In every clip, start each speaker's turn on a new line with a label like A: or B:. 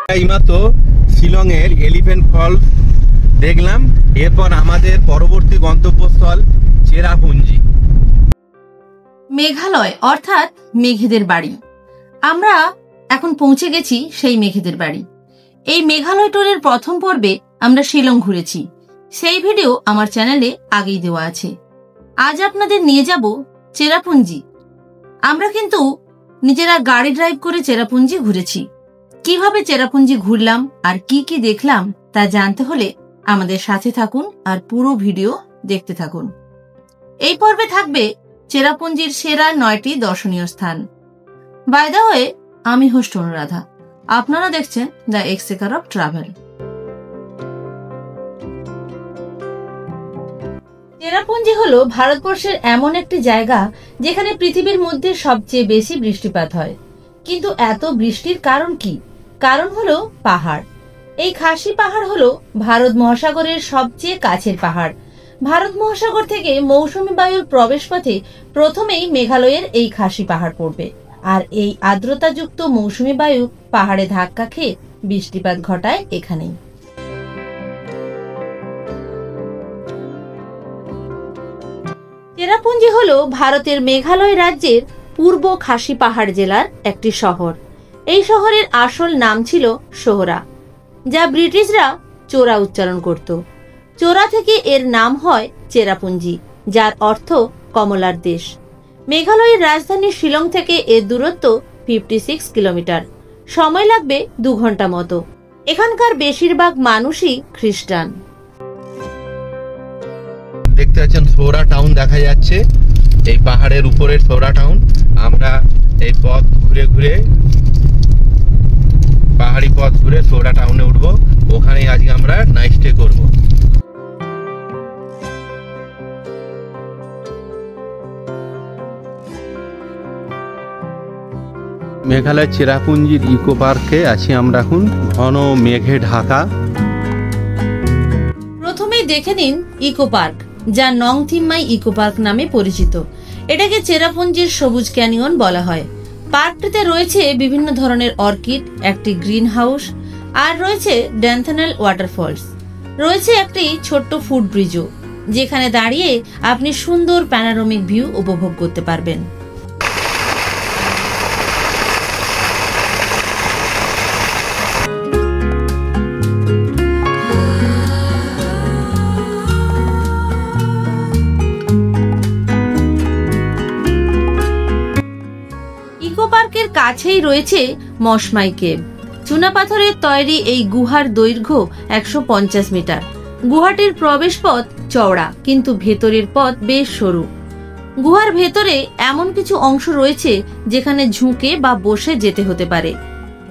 A: এইমাত্র শিলংয়ের elephant false দেখলাম। এরপর আমাদের পরবর্তী গন্তব্যস্থল চেরাপুঞ্জি।
B: মেঘালয় অর্থাৎ মেঘেদের বাড়ি। আমরা এখন পৌঁছে গেছি সেই মেঘেদের বাড়ি। এই মেঘালয় ট্যুরের প্রথম পর্বে আমরা শিলং ঘুরেছি, সেই ভিডিও আমার চ্যানেলে আগেই দেওয়া আছে। আজ আপনাদের নিয়ে যাব চেরাপুঞ্জি। আমরা কিন্তু নিজেরা গাড়ি ড্রাইভ করে চেরাপুঞ্জি ঘুরেছি। কিভাবে চেরাপুঞ্জি ঘুরলাম আর কি কি দেখলাম তা জানতে হলে আমাদের সাথে থাকুন আর পুরো ভিডিও দেখতে থাকুন। এই পর্বে থাকবে চেরাপুঞ্জির সেরা 9টি দর্শনীয় স্থান। বাই দ্য ওয়ে, আমি হোস্ট অনুরাধা, আপনারা দেখছেন দ্য এক্সেকার অফ ট্রাভেল। চেরাপুঞ্জি হলো ভারতবর্ষের এমন একটি জায়গা যেখানে পৃথিবীর মধ্যে সবচেয়ে বেশি বৃষ্টিপাত হয়। কিন্তু এত বৃষ্টির কারণ কি? কারণ হলো পাহাড়। এই খাসি পাহাড় হলো ভারত মহাসাগরের সবচেয়ে কাছের পাহাড়। ভারত মহাসাগর থেকে মৌসুমী বায়ুর প্রবেশপথে প্রথমেই মেঘালয়ের এই খাসি পাহাড় পড়বে, আর এই আর্দ্রতাযুক্ত মৌসুমী বায়ু পাহাড়ে ধাক্কা খেয়ে বৃষ্টিপাত ঘটায় এখানেই। চেরাপুঞ্জি হলো ভারতের মেঘালয় রাজ্যের পূর্ব খাসি পাহাড় জেলার একটি শহর। এই শহরের আসল নাম ছিল সোহরা, যা ব্রিটিশরা চোরা উচ্চারণ করত। চোরা থেকে এর নাম হয় চেরাপুঞ্জি, যার অর্থ কমলার দেশ। মেঘালয়ের রাজধানী শিলং থেকে এর দূরত্ব 56 কিলোমিটার। সময় লাগবে 2 ঘন্টা মতো। এখানকার বেশিরভাগ মানুষই খ্রিস্টান।
A: দেখতে পাচ্ছেন সোহরা টাউন দেখা যাচ্ছে, এই পাহাড়ের উপরের সোহরা টাউন। আমরা এই পথ ঘুরে ঘুরে পাহাড়ি পথ ঘুরে সোহরা টাউনে উঠবো। ওখানে আজকে আমরা নাইট স্টে করবো। মেঘালয় চেরাপুঞ্জির ইকো পার্কে আছি আমরা এখন। ঘন মেঘে ঢাকা।
B: প্রথমেই দেখে নিন ইকো পার্ক, যা নংথিম্মাই ইকো পার্ক নামে পরিচিত। এটাকে চেরাপুঞ্জির সবুজ ক্যানিয়ন বলা হয়। পার্কটিতে রয়েছে বিভিন্ন ধরনের অর্কিড, একটি গ্রিন হাউস, আর রয়েছে ড্যান্থানেল ওয়াটারফলস। রয়েছে একটি ছোট্ট ফুট ব্রিজও, যেখানে দাঁড়িয়ে আপনি সুন্দর প্যানোরামিক ভিউ উপভোগ করতে পারবেন। পার্কের কাছেই রয়েছে মশমাই কেভ। চুনাপাথরের তৈরি এই গুহার দৈর্ঘ্য 150 মিটার। গুহাটির প্রবেশ পথ চওড়া, কিন্তু ভেতরের পথ বেশ সরু। গুহার ভেতরে এমন কিছু অংশ রয়েছে যেখানে ঝুঁকে বা বসে যেতে হতে পারে।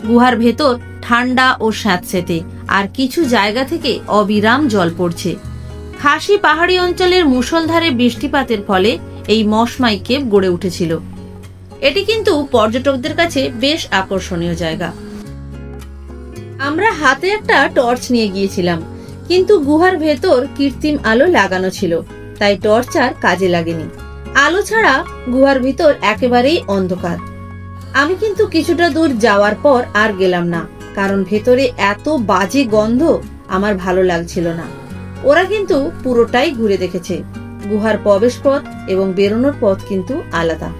B: গুহার ভেতর ঠান্ডা ও স্যাঁতসেঁতে, আর কিছু জায়গা থেকে অবিরাম জল পড়ছে। খাসি পাহাড়ি অঞ্চলের মুষলধারে বৃষ্টিপাতের ফলে এই মশমাই কেভ গড়ে উঠেছিল। এটি কিন্তু পর্যটকদের কাছে বেশ আকর্ষণীয় জায়গা। আমরা হাতে একটা টর্চ নিয়ে গিয়েছিলাম, কিন্তু গুহার ভেতর কৃত্রিম আলো লাগানো ছিল, তাই টর্চ আর কাজে লাগেনি। আলো ছাড়া গুহার ভিতর একেবারেই অন্ধকার। আমি কিন্তু কিছুটা দূর যাওয়ার পর আর গেলাম না, কারণ ভেতরে এত বাজে গন্ধ আমার ভালো লাগছিল না। ওরা কিন্তু পুরোটাই ঘুরে দেখেছে। গুহার প্রবেশ পথ এবং বেরোনোর পথ কিন্তু আলাদা।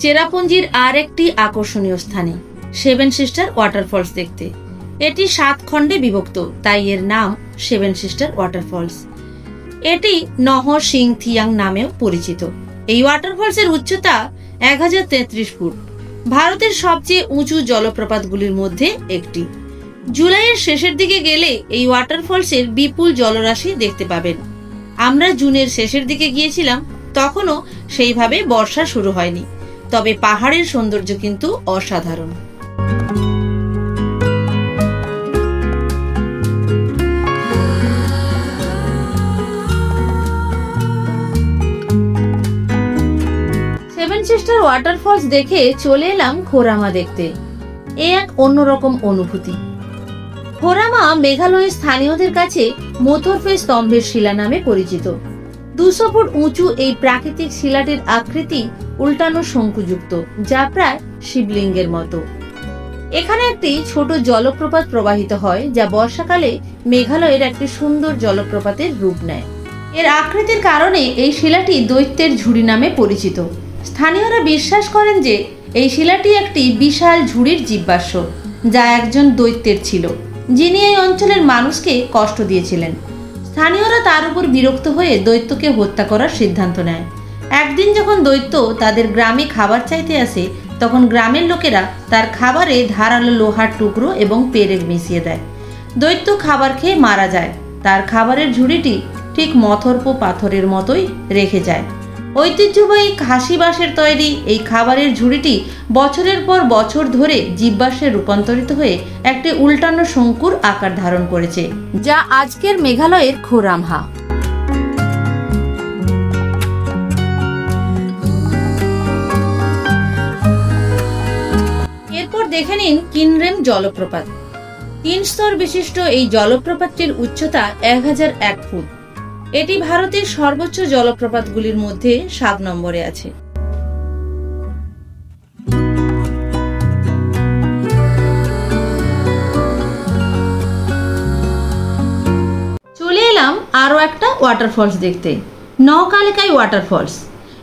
B: চেরাপুঞ্জির আর একটি আকর্ষণীয় স্থানে, 7 সিস্টার ওয়াটারফলস দেখতে। এটি 7 খণ্ডে বিভক্ত, তাই এর নাম 7 সিস্টার ওয়াটারফলস। এটি নহ সিং থিয়াং নামেও পরিচিত। এই ওয়াটারফলসের উচ্চতা 1033 ফুট। ভারতের সবচেয়ে উঁচু জলপ্রপাতগুলির মধ্যে একটি। জুলাইয়ের শেষের দিকে গেলে এই ওয়াটারফলসের বিপুল জলরাশি দেখতে পাবেন। আমরা জুনের শেষের দিকে গিয়েছিলাম, তখনও সেইভাবে বর্ষা শুরু হয়নি, তবে পাহাড়ের সৌন্দর্য কিন্তু অসাধারণ। সেভেন সিস্টার ওয়াটারফলস দেখে চলে এলাম খোরামা দেখতে। এ এক অন্যরকম অনুভূতি। খোরামা মেঘালয়ের স্থানীয়দের কাছে মোথরফে স্তম্ভের শিলা নামে পরিচিত। 200 ফুট উঁচু এই প্রাকৃতিক শিলাটির আকৃতি উল্টানো শঙ্কুযুক্ত, যা প্রায় শিবলিঙ্গের মতো। এখানে একটি ছোট জলপ্রপাত প্রবাহিত হয়, যা বর্ষাকালে মেঘালয়ের একটি সুন্দর জলপ্রপাতের রূপ নেয়। এর আকৃতির কারণে এই শিলাটি দৈত্যের ঝুড়ি নামে পরিচিত। স্থানীয়রা বিশ্বাস করেন যে এই শিলাটি একটি বিশাল ঝুড়ির জীবাশ্ম, যা একজন দৈত্যের ছিল, যিনি এই অঞ্চলের মানুষকে কষ্ট দিয়েছিলেন। স্থানীয়রা তার উপর বিরক্ত হয়ে দৈত্যকে হত্যা করার সিদ্ধান্ত নেয়। একদিন যখন দৈত্য তাদের গ্রামে খাবার চাইতে আসে, তখন গ্রামের লোকেরা তার খাবারে ধারালো লোহার টুকরো এবং পেরেক মিশিয়ে দেয়। দৈত্য খাবার খেয়ে মারা যায়। তার খাবারের ঝুড়িটি ঠিক মথর্প পাথরের মতোই রেখে যায়। ঐতিহ্যবাহী খাসি বাঁশের তৈরি এই খাবারের ঝুড়িটি বছরের পর বছর ধরে জীববাঁশে রূপান্তরিত হয়ে একটি উল্টানো শঙ্কুর আকার ধারণ করেছে, যা আজকের মেঘালয়ের খোরামহা। এরপর দেখে নিন কিনরেম জলপ্রপাত। 3 স্তর বিশিষ্ট এই জলপ্রপাতটির উচ্চতা 1001 ফুট। এটি ভারতের সর্বোচ্চ জলপ্রপাতগুলির মধ্যে 7 নম্বরে আছে। চলে এলাম আরো একটা ওয়াটারফলস দেখতে, নওকালিকাই ওয়াটারফলস।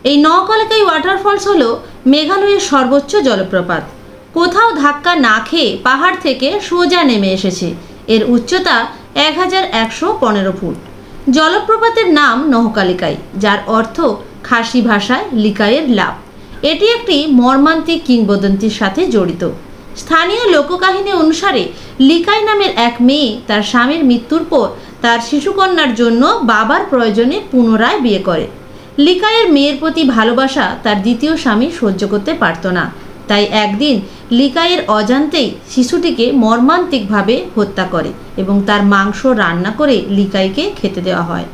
B: এই নওকালিকাই ওয়াটারফলস হলো মেঘালয়ের সর্বোচ্চ জলপ্রপাত। কোথাও ধাক্কা না খেয়ে পাহাড় থেকে সোজা নেমে এসেছে। এর উচ্চতা 1115 ফুট। জলপ্রপাতের নাম নহকালিকাই, যার অর্থ খাসি ভাষায় লিকাইয়ের লাভ। এটি একটি মর্মান্তিক কিংবদন্তির সাথে জড়িত। স্থানীয় লোককাহিনী অনুসারে লিকাই নামের এক মেয়ে তার স্বামীর মৃত্যুর পর তার শিশুকন্যার জন্য বাবার প্রয়োজনে পুনরায় বিয়ে করে। লিকাইয়ের মেয়ের প্রতি ভালোবাসা তার দ্বিতীয় স্বামী সহ্য করতে পারত না, তাই একদিন লিকাইয়ের অজান্তেই শিশুটিকে মর্মান্তিকভাবে হত্যা করে এবং তার মাংস রান্না করে লিকাইকে খেতে দেওয়া হয়।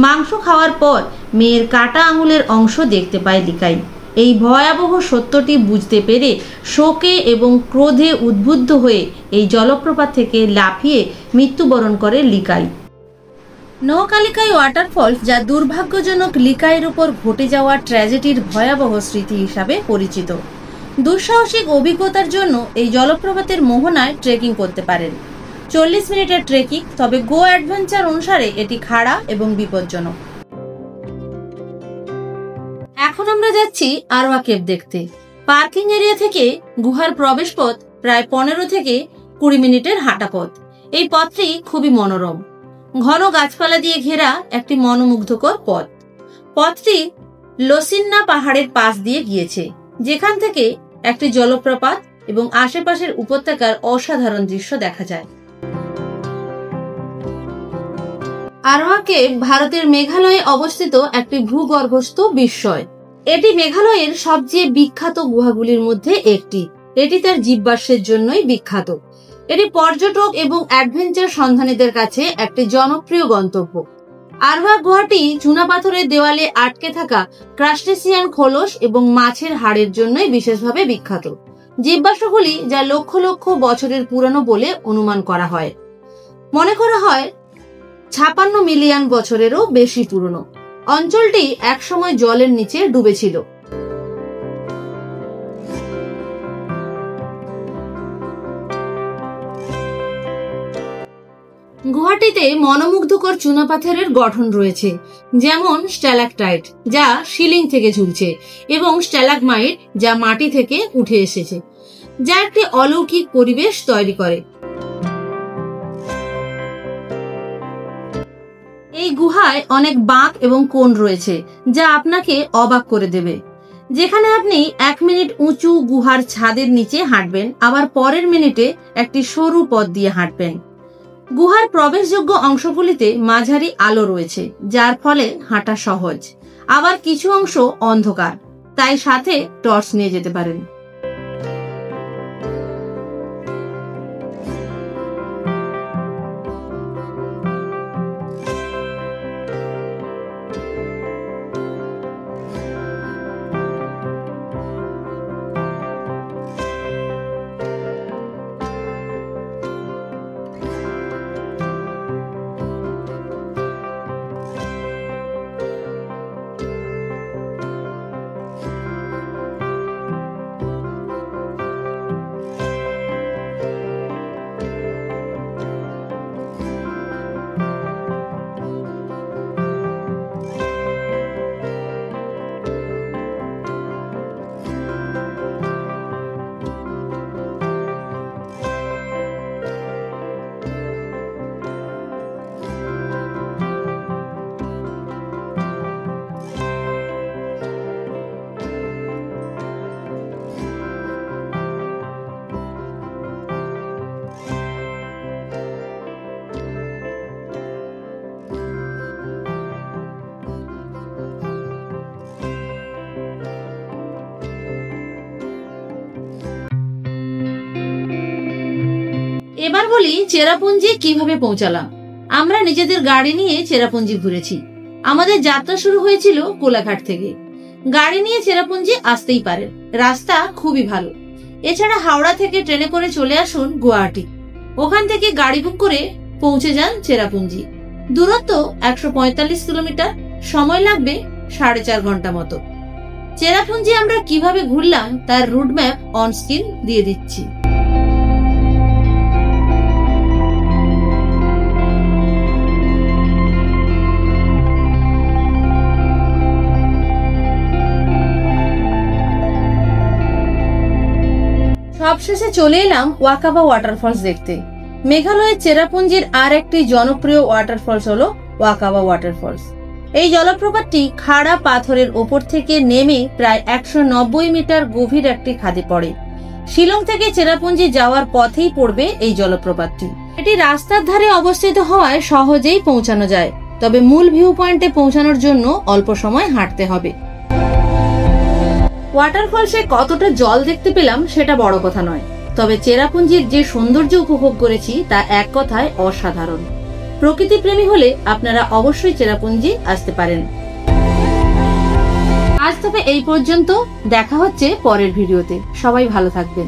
B: মাংস খাওয়ার পর মেয়ের কাটা আঙুলের অংশ দেখতে পায় লিকাই। এই ভয়াবহ সত্যটি বুঝতে পেরে শোকে এবং ক্রোধে উদ্বুদ্ধ হয়ে এই জলপ্রপাত থেকে লাফিয়ে মৃত্যুবরণ করে লিকাই। নওকালিকাই ওয়াটারফলস, যা দুর্ভাগ্যজনক লিকাইয়ের উপর ঘটে যাওয়া ট্র্যাজেডির ভয়াবহ স্মৃতি হিসাবে পরিচিত। দুঃসাহসিক অভিজ্ঞতার জন্য এই জলপ্রপাতের মোহনায় ট্রেকিং করতে পারেন। 40 মিনিটের ট্রেকিং, তবে গো অ্যাডভেঞ্চার অনুসারে এটি খাড়া এবং বিপজ্জনক। এখন আমরা যাচ্ছি আরওয়া কেভ দেখতে। পার্কিং এরিয়া থেকে গুহার প্রবেশ পথ প্রায় 15 থেকে 20 মিনিটের হাঁটা পথ। এই পথটি খুবই মনোরম, ঘন গাছপালা দিয়ে ঘেরা একটি মনোমুগ্ধকর পথ। পথটি লসিন্না পাহাড়ের পাশ দিয়ে গিয়েছে, যেখান থেকে একটি জলপ্রপাত এবং আশেপাশের উপত্যকার অসাধারণ দৃশ্য দেখা যায়। আরওয়া কেভ ভারতের মেঘালয়ে অবস্থিত একটি ভূগর্ভস্থ বিস্ময়। এটি মেঘালয়ের সবচেয়ে বিখ্যাত গুহাগুলির মধ্যে একটি। এটি তার জীববাষ্পের জন্যই বিখ্যাত। এটি পর্যটক এবং অ্যাডভেঞ্চার সন্ধানীদের কাছে একটি জনপ্রিয় গন্তব্য। আরওয়া গুহাটি চুনাপাথরের দেওয়ালে আটকে থাকা ক্রাস্টেসিয়ান খোলস এবং মাছের হাড়ের জন্যই বিশেষভাবে বিখ্যাত। জীববাষ্পগুলি যা লক্ষ লক্ষ বছরের পুরানো বলে অনুমান করা হয়। মনে করা হয় 56 মিলিয়ন বছরেরও বেশি পুরনো। অঞ্চলটি একসময় জলের নিচে ডুবেছিল। গুহাটিতে মনোমুগ্ধকর চুনাপাথরের গঠন রয়েছে, যেমন স্ট্যালাকটাইট, যা সিলিং থেকে ঝুলছে, এবং স্ট্যালাগমাইট, যা মাটি থেকে উঠে এসেছে, যা একটি অলৌকিক পরিবেশ তৈরি করে। এই গুহায় অনেক বাঁক এবং কোণ রয়েছে, যা আপনাকে অবাক করে দেবে। যেখানে আপনি 1 মিনিট উঁচু গুহার ছাদের নিচে হাঁটবেন, আবার পরের মিনিটে একটি সরু পথ দিয়ে হাঁটবেন। গুহার প্রবেশযোগ্য অংশগুলিতে মাঝারি আলো রয়েছে, যার ফলে হাঁটা সহজ। আবার কিছু অংশ অন্ধকার, তাই সাথে টর্চ নিয়ে যেতে পারেন। এবার বলি চেরাপুঞ্জি কিভাবে পৌঁছালাম। আমরা নিজেদের গাড়ি নিয়ে চেরাপুঞ্জি ঘুরেছি। আমাদের যাত্রা শুরু হয়েছিল কোলাঘাট থেকে। গাড়ি নিয়ে চেরাপুঞ্জি আসতেই পারেন, রাস্তা খুবই ভালো। এছাড়া হাওড়া থেকে ট্রেনে করে চলে আসুন গুয়াহাটি, ওখান থেকে গাড়ি বুক করে পৌঁছে যান চেরাপুঞ্জি। দূরত্ব 145 কিলোমিটার, সময় লাগবে 4.5 ঘন্টা মতো। চেরাপুঞ্জি আমরা কিভাবে ঘুরলাম তার রুট ম্যাপ অন স্ক্রিন দিয়ে দিচ্ছি। সবশেষে চলে এলাম ওয়াকাবা ওয়াটারফলস দেখতে। মেঘালয়ের চেরাপুঞ্জির আর একটি জনপ্রিয় ওয়াটারফলস হলো ওয়াকাবা ওয়াটারফলস। এই জলপ্রপাতটি খাড়া পাথরের ওপর থেকে নেমে প্রায় 190 মিটার গভীর একটি খাদে পড়ে। শিলং থেকে চেরাপুঞ্জি যাওয়ার পথেই পড়বে এই জলপ্রপাতটি। এটি রাস্তার ধারে অবস্থিত হওয়ায় সহজেই পৌঁছানো যায়, তবে মূল ভিউ পয়েন্টে পৌঁছানোর জন্য অল্প সময় হাঁটতে হবে। ওয়াটারফলসে কতটা জল দেখতে পেলাম সেটা বড় কথা নয়, তবে চেরাপুঞ্জির যে সৌন্দর্য উপভোগ করেছি তা এক কথায় অসাধারণ। প্রকৃতি প্রেমী হলে আপনারা অবশ্যই চেরাপুঞ্জি আসতে পারেন। আজ তবে এই পর্যন্ত, দেখা হচ্ছে পরের ভিডিওতে। সবাই ভালো থাকবেন।